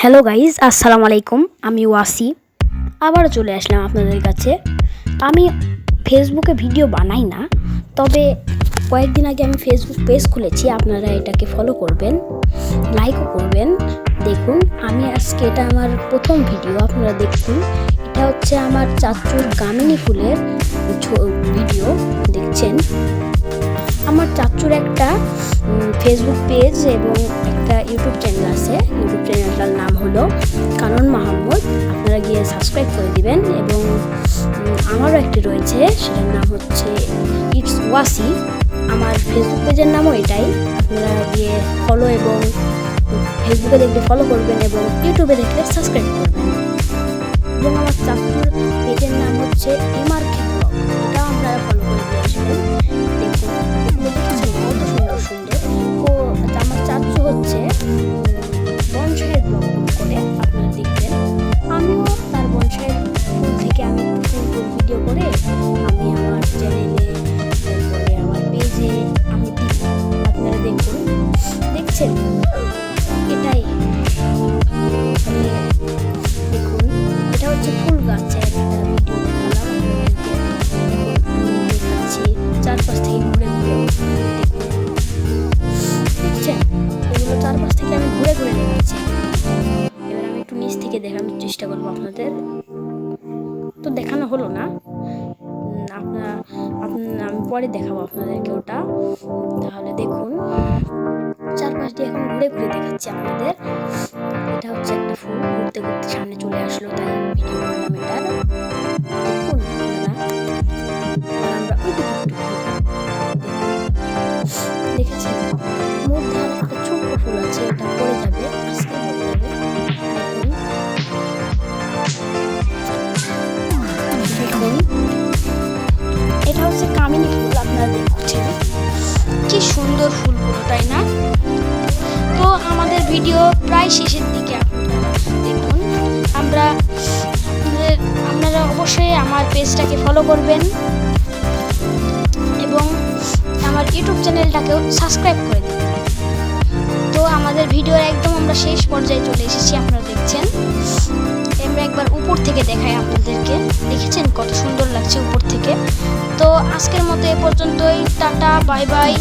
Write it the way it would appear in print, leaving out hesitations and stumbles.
Hello guys, আসসালামু আলাইকুম। আমি ওয়াসি আবার চলে আসলাম আপনাদের কাছে। আমি ফেসবুকে ভিডিও বানাই না, তবে কয়েকদিন আগে আমি ফেসবুক পেজ খুলেছি। আপনারা এটাকে ফলো করবেন, লাইকও করবেন। দেখুন, আমি আজকে এটা আমার প্রথম ভিডিও। আপনারা দেখুন, এটা হচ্ছে আমার চাচুর গামিনী ফুলের ভিডিও দেখছেন। আমার চাচুর একটা ফেসবুক পেজ এবং একটা ইউটিউব চ্যানেল আছে। ইউটিউব চ্যানেলটার নাম হলো কানন মাহমুদ। আপনারা গিয়ে সাবস্ক্রাইব করে দিবেন। এবং আমারও একটি রয়েছে, সেটার নাম হচ্ছে ইটস ওয়াসি। আমার ফেসবুক পেজের নামও এটাই। আপনারা গিয়ে ফলো এবং ফেসবুকে দেখলে ফলো করবেন এবং ইউটিউবে দেখলে সাবস্ক্রাইব করবেন। এবং আমার চাচুর পেজের নাম হচ্ছে এমআর ব্লগ, এটাও আপনারা ফলো করে দিয়ে আসবেন। দেখুন, দেখেছেন কত সুন্দর সুন্দর। তো আমার চাচু হচ্ছে বনসাইয়ের ব্লগ করে, আপনারা দেখবেন। আমিও তার বনসাইয়ের ফুল থেকে আমি ভিডিও করে আমি আমার চ্যানেলে, তারপরে আমার পেজে আমি দিই। আপনারা দেখুন, দেখছেন এটাই। দেখুন, এটা হচ্ছে ফুল গাছের একটা ভিডিও দেখাচ্ছি চারপাশ থেকে ঘুরে ঘুরে। দেখছেন, এগুলো চারপাশ থেকে আমি ঘুরে ঘুরে দেখাচ্ছি। এবার আমি একটু নিচ থেকে দেখানোর চেষ্টা করবো আপনাদের। তো দেখানো হলো না, আমি পরে দেখাবো আপনাদেরকে ওটা। তাহলে দেখুন, চারপাশ দিয়ে এখন ঘুরে ঘুরে দেখাচ্ছি আপনাদের। এটা হচ্ছে একটা ফুল, ঘুরতে ঘুরতে সামনে চলে আসলো, তাই ভিডিও করলাম এটার। দেখুন আমরা দেখেছেন, মধ্যে একটা ছোট্ট ফুল আছে, এটা পড়ে যাবে, আজকে পড়ে যাবে। দেখুন, এটা হচ্ছে কামিনী ফুল। আপনারা দেখছেন কি সুন্দর ফুলগুলো, তাই না? তো আমাদের ভিডিও প্রায় শেষের দিকে। আপনারা দেখুন, আপনারা অবশ্যই আমার পেজটাকে ফলো করবেন এবং আমার ইউটিউব চ্যানেলটাকেও সাবস্ক্রাইব করে দেবেন। তো আমাদের ভিডিওর একদম আমরা শেষ পর্যায়ে চলে এসেছি। আপনারা দেখছেন, আমরা একবার উপর থেকে দেখাই আপনাদেরকে। দেখেছেন কত সুন্দর লাগছে উপর থেকে। তো আজকের মতো এ পর্যন্তই। Tata, bye bye.